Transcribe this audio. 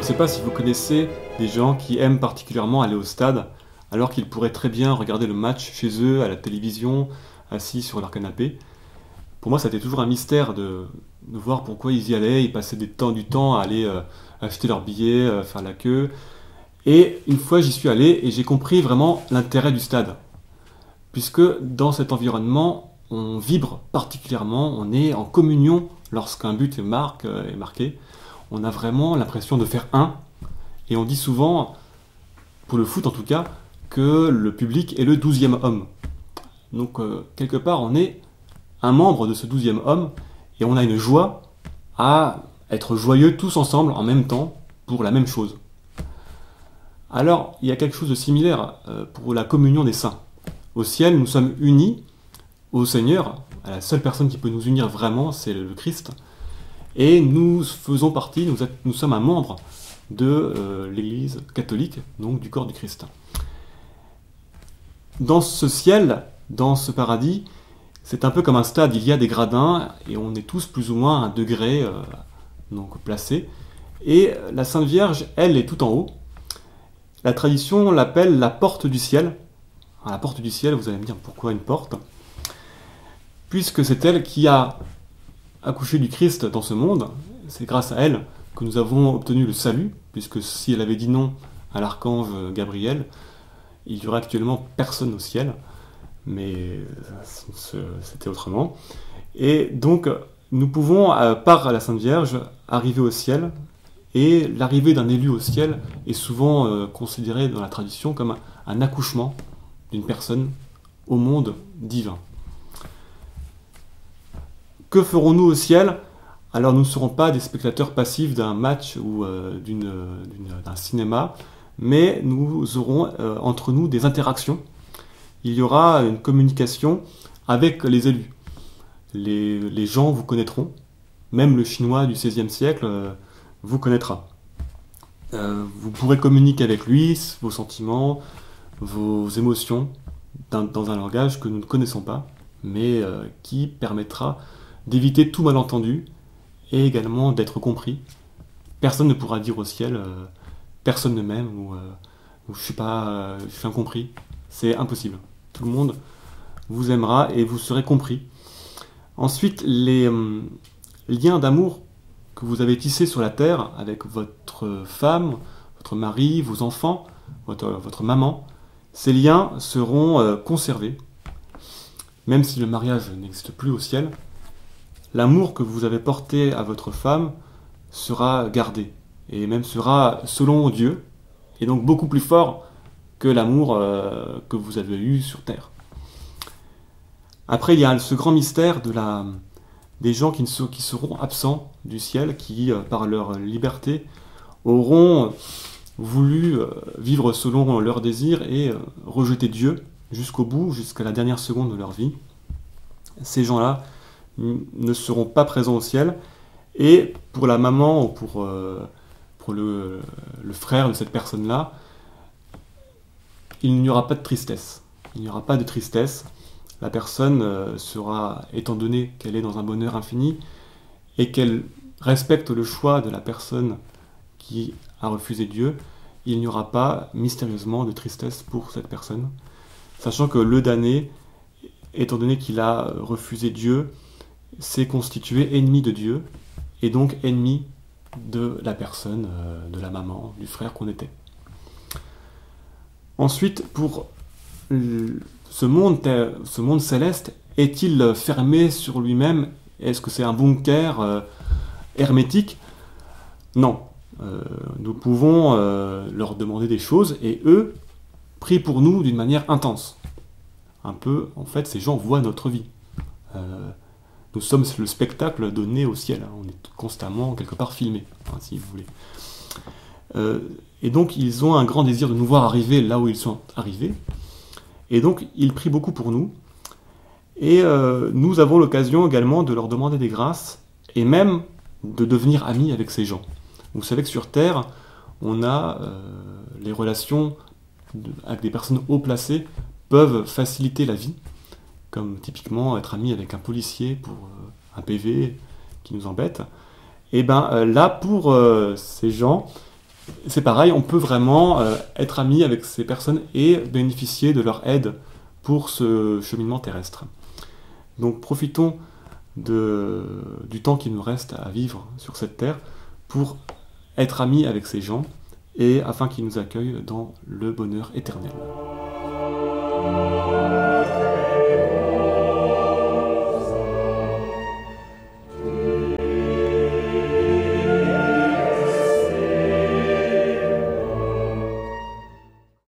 ne sais pas si vous connaissez des gens qui aiment particulièrement aller au stade, alors qu'ils pourraient très bien regarder le match chez eux, à la télévision, assis sur leur canapé. Pour moi, c'était toujours un mystère de voir pourquoi ils y allaient. Ils passaient du temps à aller acheter leurs billets, faire la queue. Et une fois, j'y suis allé et j'ai compris vraiment l'intérêt du stade. Puisque dans cet environnement, on vibre particulièrement, on est en communion lorsqu'un but est marqué. On a vraiment l'impression de faire un. Et on dit souvent, pour le foot en tout cas, que le public est le 12e homme. Donc quelque part, on est un membre de ce 12e homme et on a une joie à être joyeux tous ensemble en même temps pour la même chose. Alors, il y a quelque chose de similaire pour la communion des saints. Au ciel, nous sommes unis au Seigneur, à la seule personne qui peut nous unir vraiment, c'est le Christ. Et nous faisons partie, nous sommes un membre de l'Église catholique, donc du corps du Christ. Dans ce ciel, dans ce paradis, c'est un peu comme un stade, il y a des gradins et on est tous plus ou moins à un degré donc placés. Et la Sainte Vierge, elle, est tout en haut. La tradition l'appelle la porte du ciel. Alors, la porte du ciel, vous allez me dire pourquoi une porte? Puisque c'est elle qui a accouché du Christ dans ce monde, c'est grâce à elle que nous avons obtenu le salut, puisque si elle avait dit non à l'archange Gabriel, il y aurait actuellement personne au ciel, mais c'était autrement. Et donc, nous pouvons, par la Sainte Vierge, arriver au ciel, et l'arrivée d'un élu au ciel est souvent considérée dans la tradition comme un accouchement d'une personne au monde divin. Que ferons-nous au ciel? Alors nous ne serons pas des spectateurs passifs d'un match ou d'un cinéma, mais nous aurons entre nous des interactions. Il y aura une communication avec les élus. Les gens vous connaîtront, même le chinois du XVIe siècle vous connaîtra. Vous pourrez communiquer avec lui, vos sentiments, vos émotions, dans un langage que nous ne connaissons pas, mais qui permettra d'éviter tout malentendu et également d'être compris. Personne ne pourra dire au ciel personne ne m'aime ou je suis incompris. C'est impossible. Tout le monde vous aimera et vous serez compris. Ensuite, les liens d'amour que vous avez tissés sur la terre avec votre femme, votre mari, vos enfants, votre maman, ces liens seront conservés. Même si le mariage n'existe plus au ciel, l'amour que vous avez porté à votre femme sera gardé, et même sera selon Dieu, et donc beaucoup plus fort que l'amour que vous avez eu sur terre. Après, il y a ce grand mystère des gens qui seront absents du ciel, qui, par leur liberté, auront voulu vivre selon leurs désirs et rejeter Dieu jusqu'au bout, jusqu'à la dernière seconde de leur vie. Ces gens-là ne seront pas présents au ciel, et pour la maman ou pour le frère de cette personne-là, il n'y aura pas de tristesse. Il n'y aura pas de tristesse. La personne sera, étant donné qu'elle est dans un bonheur infini, et qu'elle respecte le choix de la personne qui a refusé Dieu, il n'y aura pas mystérieusement de tristesse pour cette personne, sachant que le damné, étant donné qu'il a refusé Dieu, s'est constitué ennemi de Dieu, et donc ennemi de la personne, de la maman, du frère qu'on était. Ensuite, pour ce monde céleste, est-il fermé sur lui-même? Est-ce que c'est un bunker hermétique? Non. Nous pouvons leur demander des choses, et eux prient pour nous d'une manière intense. Un peu, en fait, ces gens voient notre vie. Nous sommes le spectacle donné au ciel. On est constamment, quelque part, filmé, si vous voulez. Et donc, ils ont un grand désir de nous voir arriver là où ils sont arrivés. Et donc, ils prient beaucoup pour nous. Et nous avons l'occasion également de leur demander des grâces, et même de devenir amis avec ces gens. Vous savez que sur Terre, on a les relations avec des personnes haut placées peuvent faciliter la vie, comme typiquement être ami avec un policier pour un PV qui nous embête. Et bien là, pour ces gens, c'est pareil, on peut vraiment être ami avec ces personnes et bénéficier de leur aide pour ce cheminement terrestre. Donc profitons du temps qu'il nous reste à vivre sur cette terre pour être amis avec ces gens et afin qu'ils nous accueillent dans le bonheur éternel.